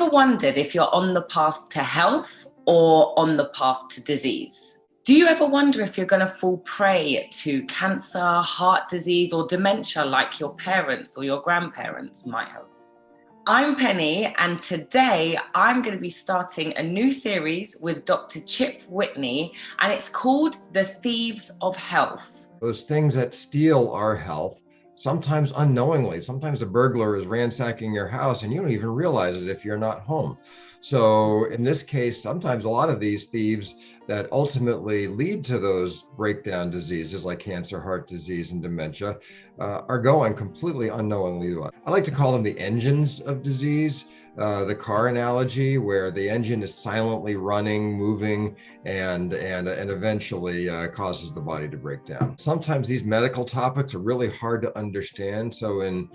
ever wondered if you're on the path to health or on the path to disease? Do you ever wonder if you're going to fall prey to cancer, heart disease, or dementia like your parents or your grandparents might have? I'm Penny, and today I'm going to be starting a new series with Dr. Chip Whitney, and it's called The Thieves of Health. Those things that steal our health, sometimes unknowingly. Sometimes a burglar is ransacking your house and you don't even realize it if you're not home. So in this case, sometimes a lot of these thieves that ultimately lead to those breakdown diseases like cancer, heart disease, and dementia are going completely unknowingly to us. I like to call them the engines of disease. The car analogy, where the engine is silently running, moving, and eventually causes the body to break down. Sometimes these medical topics are really hard to understand. So in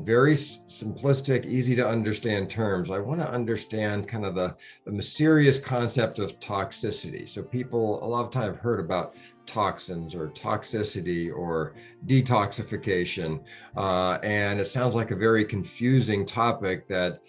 very simplistic, easy to understand terms, I want to understand kind of the mysterious concept of toxicity. So people a lot of time have heard about toxins or toxicity or detoxification, and it sounds like a very confusing topic that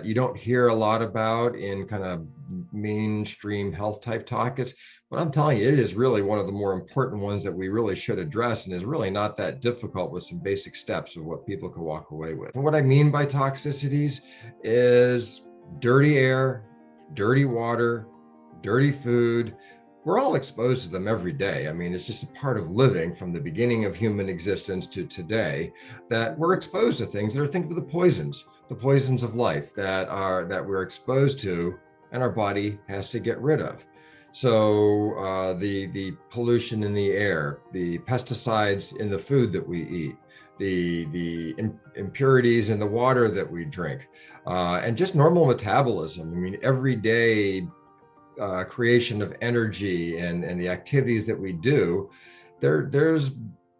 you don't hear a lot about in kind of mainstream health type talk. But I'm telling you, it is really one of the more important ones that we really should address, and is really not that difficult with some basic steps of what people can walk away with. And what I mean by toxicities is dirty air, dirty water, dirty food. We're all exposed to them every day. I mean, it's just a part of living from the beginning of human existence to today, that we're exposed to things that are, think of the poisons of life that we're exposed to and our body has to get rid of. So the pollution in the air, the pesticides in the food that we eat, the impurities in the water that we drink, and just normal metabolism. I mean, everyday creation of energy and the activities that we do, there's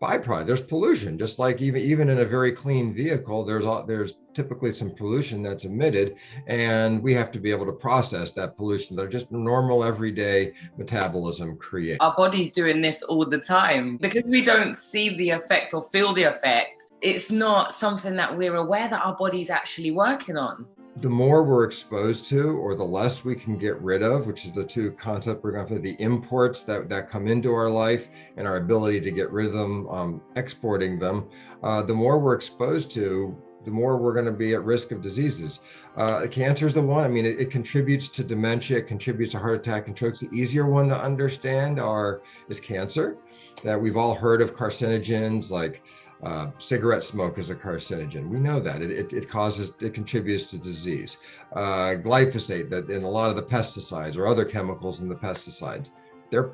byproduct, there's pollution. Just like even in a very clean vehicle, there's typically some pollution that's emitted, and we have to be able to process that pollution that just normal everyday metabolism creates. Our body's doing this all the time. Because we don't see the effect or feel the effect, it's not something that we're aware that our body's actually working on. The more we're exposed to, or the less we can get rid of, which is the two concepts we're going to, the imports that come into our life and our ability to get rid of them, exporting them, the more we're exposed to, the more we're going to be at risk of diseases. Cancer is the one. I mean, it contributes to dementia, it contributes to heart attack and strokes. The easier one to understand is cancer. That we've all heard of carcinogens like cigarette smoke is a carcinogen. We know that it contributes to disease. Glyphosate, that in a lot of the pesticides or other chemicals in the pesticides,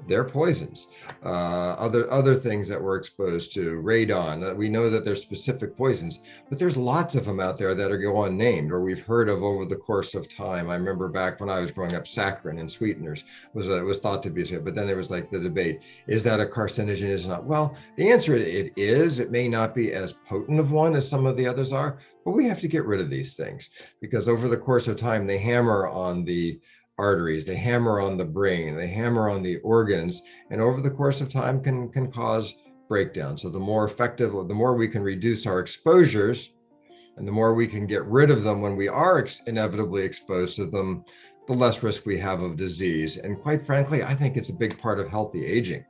they're poisons. Other things that we're exposed to, radon, we know that there's specific poisons, but there's lots of them out there that are go unnamed or we've heard of over the course of time. I remember back when I was growing up, saccharin and sweeteners was thought to be, but then there was like the debate, is that a carcinogen, is it not? Well, the answer, it is. It may not be as potent of one as some of the others are, but we have to get rid of these things because over the course of time, they hammer on the arteries, they hammer on the brain, they hammer on the organs, and over the course of time can cause breakdown. So the more effective, the more we can reduce our exposures and the more we can get rid of them when we are inevitably exposed to them, the less risk we have of disease. And quite frankly, I think it's a big part of healthy aging.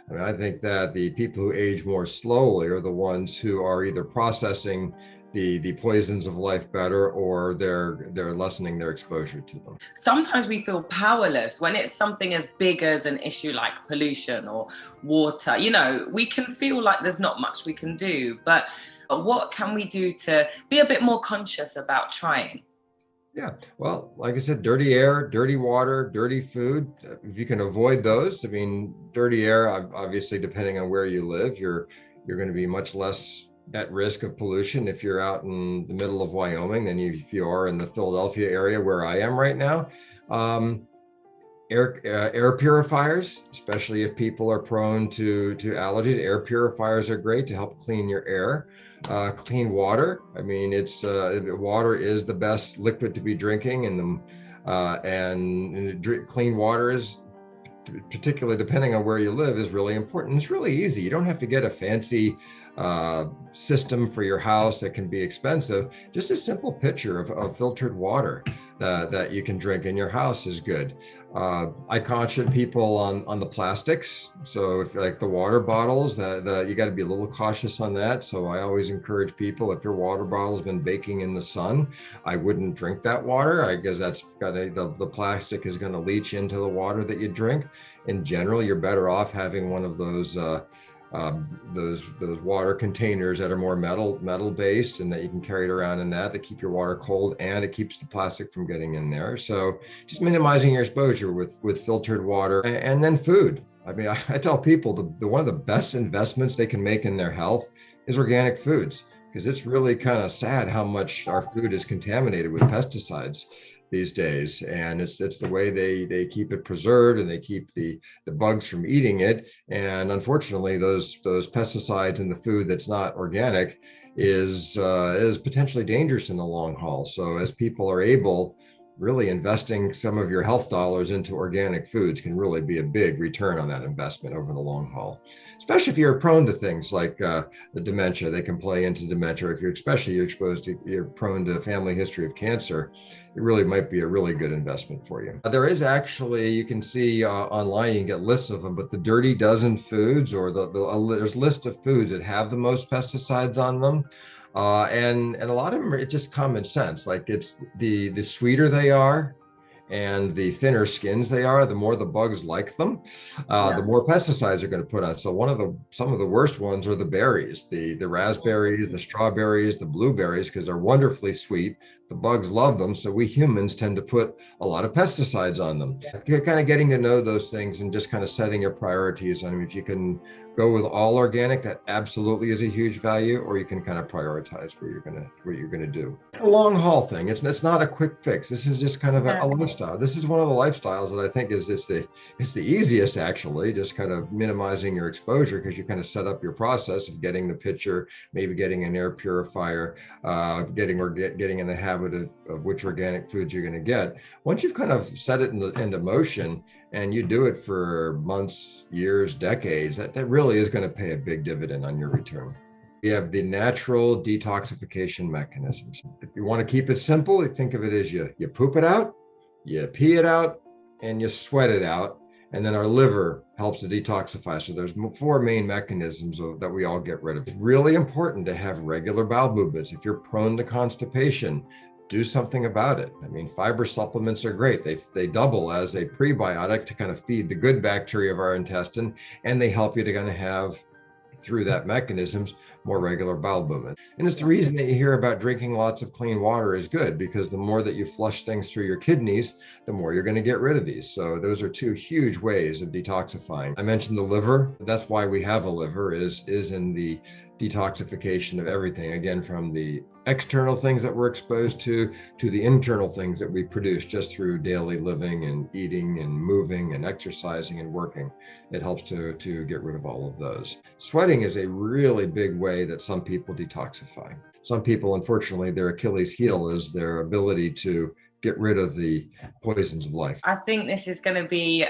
I mean, I think that the people who age more slowly are the ones who are either processing the poisons of life better, or they're lessening their exposure to them. Sometimes we feel powerless when it's something as big as an issue like pollution or water. You know, we can feel like there's not much we can do, but what can we do to be a bit more conscious about trying? Yeah, well, like I said, dirty air, dirty water, dirty food, if you can avoid those. I mean, dirty air, obviously, depending on where you live, you're going to be much less at risk of pollution if you're out in the middle of Wyoming than if you are in the Philadelphia area where I am right now. Air purifiers, especially if people are prone to allergies, air purifiers are great to help clean your air. Clean water. I mean, water is the best liquid to be drinking, and clean water is, particularly depending on where you live, is really important. It's really easy. You don't have to get a fancy system for your house that can be expensive, just a simple pitcher of filtered water that you can drink in your house is good. I caution people on the plastics. So if like the water bottles, that you got to be a little cautious on that. So I always encourage people, if your water bottle's been baking in the sun, I wouldn't drink that water. I guess that's got the plastic is going to leach into the water that you drink. In general, you're better off having one of those water containers that are more metal based, and that you can carry it around in that keep your water cold, and it keeps the plastic from getting in there. So just minimizing your exposure with filtered water. And then food. I mean, I tell people the one of the best investments they can make in their health is organic foods, because it's really kind of sad how much our food is contaminated with pesticides these days. And it's the way they keep it preserved, and they keep the bugs from eating it. And unfortunately, those pesticides in the food that's not organic is potentially dangerous in the long haul. So as people are able, really investing some of your health dollars into organic foods can really be a big return on that investment over the long haul, especially if you're prone to things like the dementia. They can play into dementia. If you're prone to a family history of cancer, it really might be a really good investment for you. There is actually, you can see online, you can get lists of them, but the dirty dozen foods, or there's lists of foods that have the most pesticides on them. And a lot of them, it's just common sense. Like, it's the sweeter they are and the thinner skins they are, the more the bugs like them, the more pesticides are going to put on. So some of the worst ones are the berries, the raspberries, the strawberries, the blueberries, because they're wonderfully sweet. The bugs love them, so we humans tend to put a lot of pesticides on them. You're kind of getting to know those things and just kind of setting your priorities. I mean, if you can go with all organic, that absolutely is a huge value, or you can kind of prioritize what you're gonna do. It's a long haul thing. It's not a quick fix. This is just kind of a lifestyle. This is one of the lifestyles that I think is the easiest, actually, just kind of minimizing your exposure, because you kind of set up your process of getting the pitcher, maybe getting an air purifier, getting in the habit of which organic foods you're going to get. Once you've kind of set it into motion, and you do it for months, years, decades, that really is going to pay a big dividend on your return. We have the natural detoxification mechanisms. If you want to keep it simple, think of it as you poop it out, you pee it out, and you sweat it out. And then our liver helps to detoxify. So there's 4 main mechanisms that we all get rid of. It's really important to have regular bowel movements. If you're prone to constipation, do something about it. I mean, fiber supplements are great. They double as a prebiotic to kind of feed the good bacteria of our intestine, and they help you to kind of have, through that mechanisms, more regular bowel movement. And it's the reason that you hear about drinking lots of clean water is good, because the more that you flush things through your kidneys, the more you're going to get rid of these. So those are 2 huge ways of detoxifying. I mentioned the liver. That's why we have a liver, is in the detoxification of everything, again, from the external things that we're exposed to the internal things that we produce just through daily living and eating and moving and exercising and working. It helps to get rid of all of those. Sweating is a really big way that some people detoxify. Some people, unfortunately, their Achilles heel is their ability to get rid of the poisons of life. I think this is going to be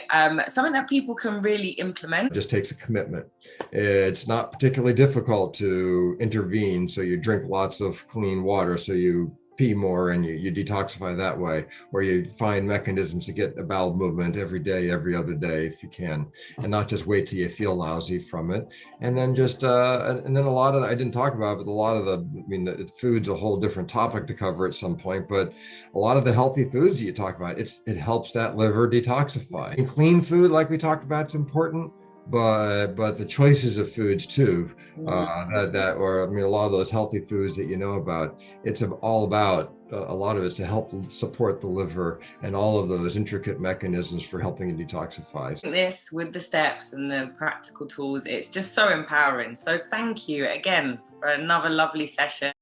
something that people can really implement. It just takes a commitment. It's not particularly difficult to intervene. So you drink lots of clean water, so you pee more and you detoxify that way, or you find mechanisms to get a bowel movement every day, every other day, if you can, and not just wait till you feel lousy from it. And then and then a lot of, I didn't talk about it, but a lot of the food's a whole different topic to cover at some point, but a lot of the healthy foods that you talk about, it helps that liver detoxify. And clean food, like we talked about, it's important. But the choices of foods too, a lot of those healthy foods that you know about, it's all about, a lot of it's to help support the liver and all of those intricate mechanisms for helping to detoxify. This, with the steps and the practical tools, it's just so empowering. So thank you again for another lovely session.